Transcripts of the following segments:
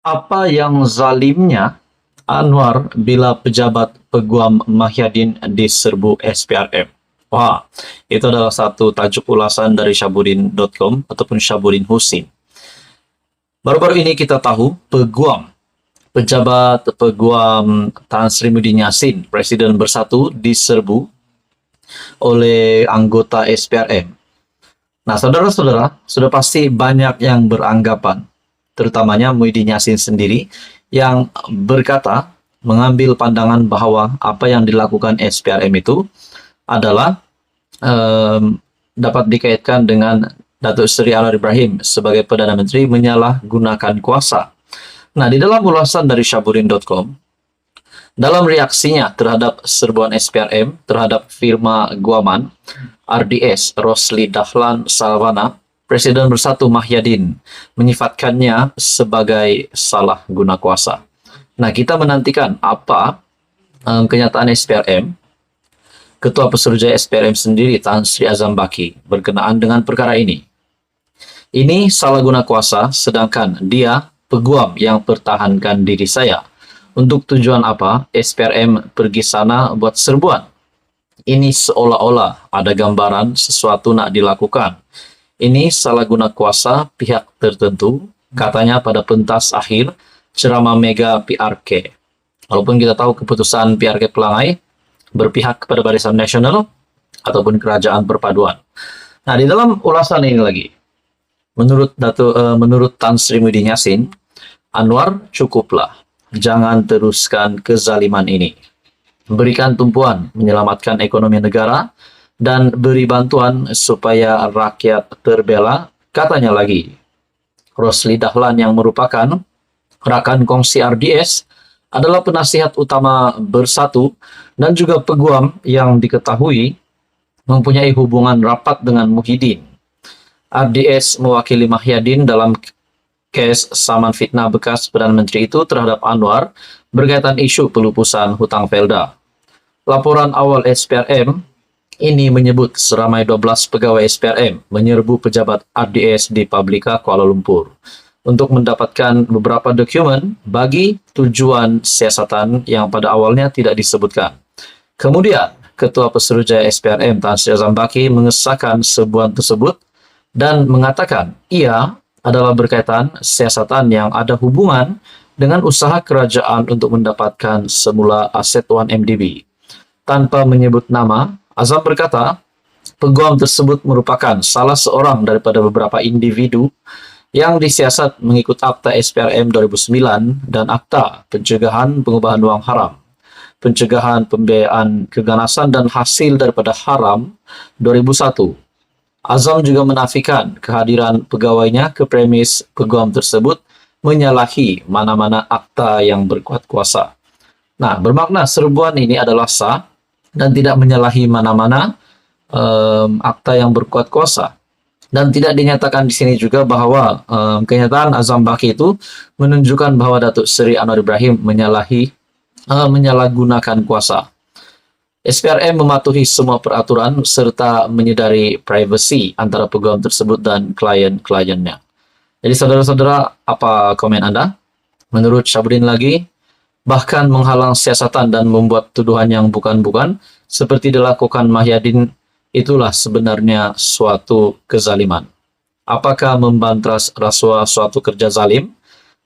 Apa yang zalimnya Anwar bila pejabat Peguam Mahyadin diserbu SPRM? Wah, itu adalah satu tajuk ulasan dari Syabudin.com ataupun Syabudin Husin. Baru-baru ini kita tahu pejabat Peguam Tan Sri Muhyiddin Yassin, Presiden Bersatu, diserbu oleh anggota SPRM. Nah, saudara-saudara, sudah pasti banyak yang beranggapan, terutamanya Muhyiddin Yassin sendiri, yang berkata, mengambil pandangan bahwa apa yang dilakukan SPRM itu adalah dapat dikaitkan dengan Datuk Seri Anwar Ibrahim sebagai Perdana Menteri menyalahgunakan kuasa. Nah, di dalam ulasan dari Syabudin.com, dalam reaksinya terhadap serbuan SPRM terhadap firma Guaman, RDS Rosli Dahlan Salvana, Presiden Bersatu Mahyadin menyifatkannya sebagai salah guna kuasa. Nah, kita menantikan apa kenyataan SPRM, Ketua Pesuruhjaya SPRM sendiri Tan Sri Azam Baki berkenaan dengan perkara ini. Ini salah guna kuasa, sedangkan dia peguam yang pertahankan diri saya. Untuk tujuan apa SPRM pergi sana buat serbuan? Ini seolah-olah ada gambaran sesuatu nak dilakukan. Ini salah guna kuasa pihak tertentu, katanya pada pentas akhir ceramah Mega PRK. Walaupun kita tahu keputusan PRK Pelangai berpihak kepada Barisan Nasional ataupun Kerajaan Perpaduan. Nah, di dalam ulasan ini lagi, menurut Tan Sri Muhyiddin Yassin, Anwar cukuplah, jangan teruskan kezaliman ini. Berikan tumpuan menyelamatkan ekonomi negara dan beri bantuan supaya rakyat terbela, katanya lagi. Rosli Dahlan yang merupakan rakan kongsi RDS adalah penasihat utama Bersatu dan juga peguam yang diketahui mempunyai hubungan rapat dengan Muhyiddin. RDS mewakili Mahyadin dalam kes saman fitnah bekas Perdana Menteri itu terhadap Anwar berkaitan isu pelupusan hutang Felda. Laporan awal SPRM ini menyebut seramai 12 pegawai SPRM menyerbu pejabat RDS di Publika Kuala Lumpur untuk mendapatkan beberapa dokumen bagi tujuan siasatan yang pada awalnya tidak disebutkan. Kemudian, Ketua Pesuruhjaya SPRM Tan Sri Azam Baki mengesahkan sebuah tersebut dan mengatakan ia adalah berkaitan siasatan yang ada hubungan dengan usaha kerajaan untuk mendapatkan semula aset 1MDB. Tanpa menyebut nama, Azam berkata, peguam tersebut merupakan salah seorang daripada beberapa individu yang disiasat mengikut Akta SPRM 2009 dan Akta Pencegahan Pengubahan Wang Haram, Pencegahan Pembiayaan Keganasan dan Hasil daripada Haram 2001. Azam juga menafikan kehadiran pegawainya ke premis peguam tersebut menyalahi mana-mana akta yang berkuat kuasa. Nah, bermakna serbuan ini adalah sah dan tidak menyalahi mana-mana akta yang berkuat kuasa. Dan tidak dinyatakan di sini juga bahwa kenyataan Azam Baki itu menunjukkan bahwa Datuk Seri Anwar Ibrahim menyalahgunakan kuasa. SPRM mematuhi semua peraturan serta menyedari privasi antara peguam tersebut dan klien-kliennya. Jadi saudara-saudara, apa komen Anda? Menurut Syabudin lagi, bahkan menghalang siasatan dan membuat tuduhan yang bukan-bukan seperti dilakukan Mahyadin itulah sebenarnya suatu kezaliman. Apakah membantras rasuah suatu kerja zalim?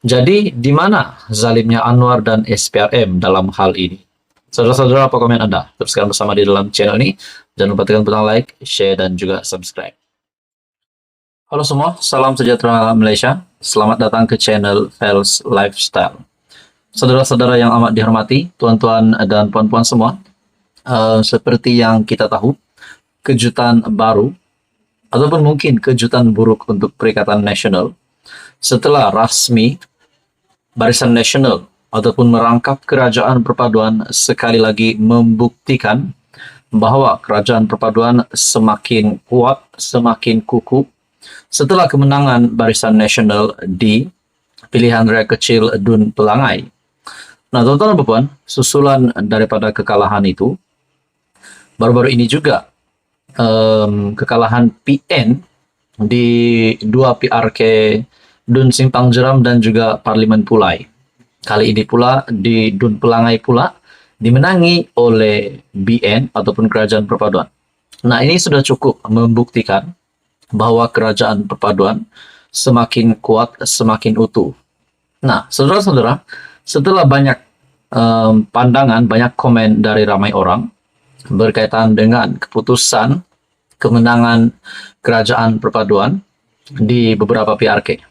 Jadi di mana zalimnya Anwar dan SPRM dalam hal ini? Saudara-saudara, apa komen Anda? Teruskan bersama di dalam channel ini. Jangan lupa tekan butang like, share, dan juga subscribe. Halo semua, salam sejahtera Malaysia. Selamat datang ke channel Fels Lifestyle. Saudara-saudara yang amat dihormati, tuan-tuan dan puan-puan semua, seperti yang kita tahu, kejutan baru, ataupun mungkin kejutan buruk untuk Perikatan Nasional, setelah rasmi Barisan Nasional ataupun merangkap Kerajaan Perpaduan sekali lagi membuktikan bahwa Kerajaan Perpaduan semakin kuat, semakin kukuh setelah kemenangan Barisan Nasional di pilihan raya kecil Dun Pelangai. Nah, tuan-tuan dan puan, susulan daripada kekalahan itu, baru-baru ini juga kekalahan PN di dua PRK Dun Simpang Jeram, dan juga Parlimen Pulai. Kali ini pula di Dun Pelangai pula dimenangi oleh BN ataupun Kerajaan Perpaduan. Nah, ini sudah cukup membuktikan bahwa Kerajaan Perpaduan semakin kuat, semakin utuh. Nah, saudara-saudara, setelah banyak pandangan, banyak komen dari ramai orang berkaitan dengan keputusan kemenangan Kerajaan Perpaduan di beberapa PRK,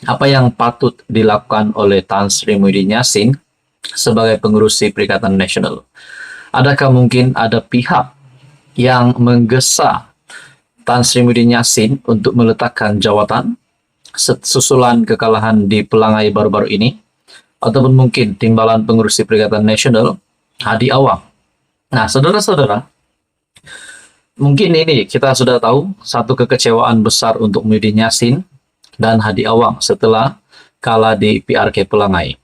apa yang patut dilakukan oleh Tan Sri Muhyiddin Yassin sebagai pengurusi Perikatan Nasional? Adakah mungkin ada pihak yang menggesa Tan Sri Muhyiddin Yassin untuk meletakkan jawatan susulan kekalahan di Pelangai baru-baru ini? Ataupun mungkin timbalan pengurusi Perikatan Nasional, Hadi Awang? Nah, saudara-saudara, mungkin ini kita sudah tahu satu kekecewaan besar untuk Muhyiddin Yassin dan Hadi Awang setelah kalah di PRK Pelangai.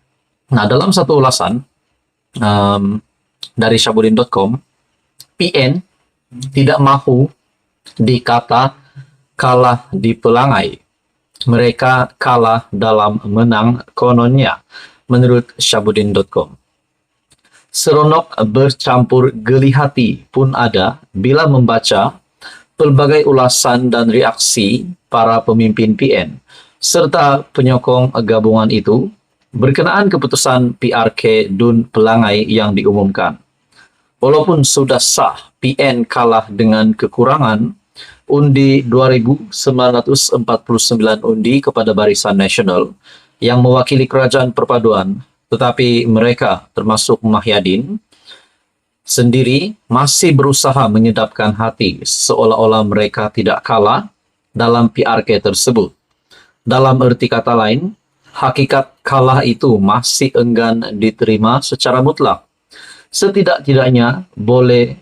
Nah, dalam satu ulasan dari Syahbudin.com, PN tidak mahu dikata kalah di Pelangai. Mereka kalah dalam menang kononnya, menurut Syahbudin.com. Seronok bercampur geli hati pun ada bila membaca pelbagai ulasan dan reaksi para pemimpin PN serta penyokong gabungan itu berkenaan keputusan PRK Dun Pelangai yang diumumkan. Walaupun sudah sah PN kalah dengan kekurangan undi 2.949 undi kepada Barisan Nasional yang mewakili Kerajaan Perpaduan, tetapi mereka, termasuk Mahyadin sendiri, masih berusaha menyedapkan hati seolah-olah mereka tidak kalah dalam PRK tersebut. Dalam erti kata lain, hakikat kalah itu masih enggan diterima secara mutlak. Setidak-tidaknya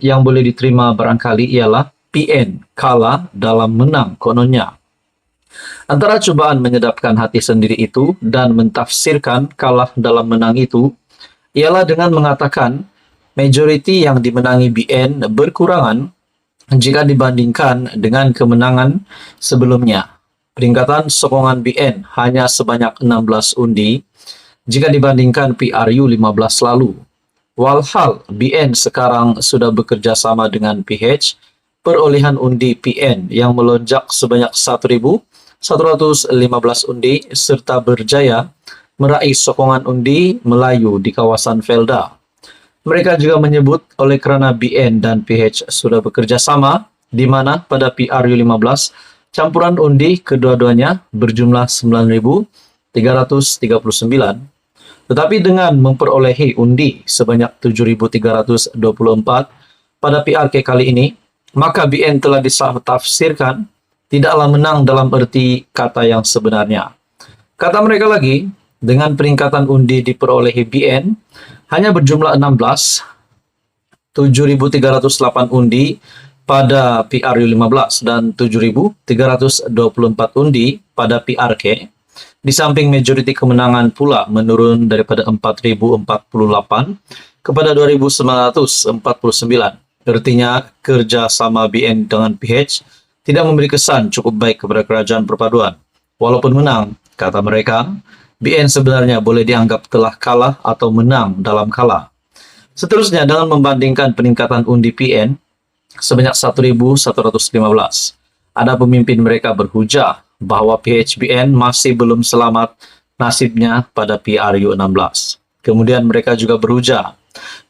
yang boleh diterima barangkali ialah PN kalah dalam menang kononnya. Antara cobaan menyedapkan hati sendiri itu dan mentafsirkan kalah dalam menang itu ialah dengan mengatakan majoriti yang dimenangi BN berkurangan jika dibandingkan dengan kemenangan sebelumnya. Peringkatan sokongan BN hanya sebanyak 16 undi jika dibandingkan PRU 15 lalu. Walhal BN sekarang sudah bekerja sama dengan PH, perolehan undi PN yang melonjak sebanyak 1.115 undi serta berjaya meraih sokongan undi Melayu di kawasan Felda. Mereka juga menyebut oleh kerana BN dan PH sudah bekerja sama, di mana pada PRU 15 campuran undi kedua-duanya berjumlah 9.339. Tetapi dengan memperolehi undi sebanyak 7.324 pada PRK kali ini, maka BN telah ditafsirkan tidaklah menang dalam erti kata yang sebenarnya. Kata mereka lagi, dengan peningkatan undi diperolehi BN hanya berjumlah 16, 7.308 undi pada PRU 15 dan 7.324 undi pada PRK. Di samping majoriti kemenangan pula menurun daripada 4.048 kepada 2.949. Artinya kerjasama BN dengan PH tidak memberi kesan cukup baik kepada Kerajaan Perpaduan. Walaupun menang, kata mereka, BN sebenarnya boleh dianggap telah kalah atau menang dalam kalah. Seterusnya, dengan membandingkan peningkatan undi PN sebanyak 1.115, ada pemimpin mereka berhujah bahwa PHBN masih belum selamat nasibnya pada PRU 16. Kemudian mereka juga berhujah,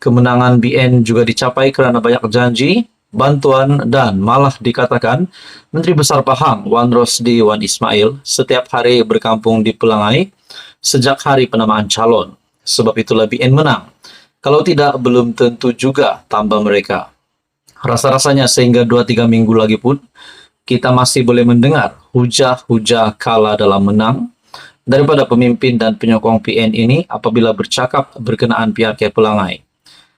kemenangan BN juga dicapai kerana banyak janji, bantuan, dan malah dikatakan Menteri Besar Pahang Wan Rosdi Wan Ismail setiap hari berkampung di Pelangai sejak hari penamaan calon. Sebab itulah BN menang. Kalau tidak, belum tentu juga, tambah mereka. Rasa-rasanya sehingga 2-3 minggu lagi pun kita masih boleh mendengar hujah-hujah kalah dalam menang daripada pemimpin dan penyokong PN ini apabila bercakap berkenaan PRK Pelangai.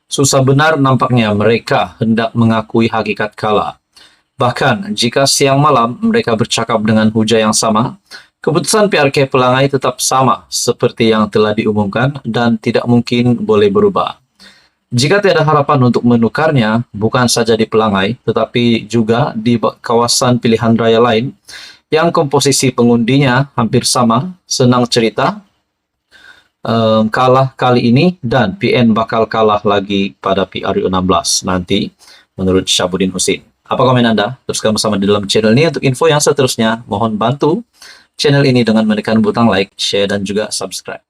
Susah benar nampaknya mereka hendak mengakui hakikat kalah. Bahkan jika siang malam mereka bercakap dengan hujah yang sama, keputusan PRK Pelangai tetap sama seperti yang telah diumumkan dan tidak mungkin boleh berubah. Jika tiada harapan untuk menukarnya, bukan saja di Pelangai, tetapi juga di kawasan pilihan raya lain, yang komposisi pengundinya hampir sama, senang cerita, kalah kali ini, dan PN bakal kalah lagi pada PRU16 nanti menurut Syahbudin Husin. Apa komen Anda? Teruskan bersama di dalam channel ini untuk info yang seterusnya. Mohon bantu channel ini dengan menekan butang like, share, dan juga subscribe.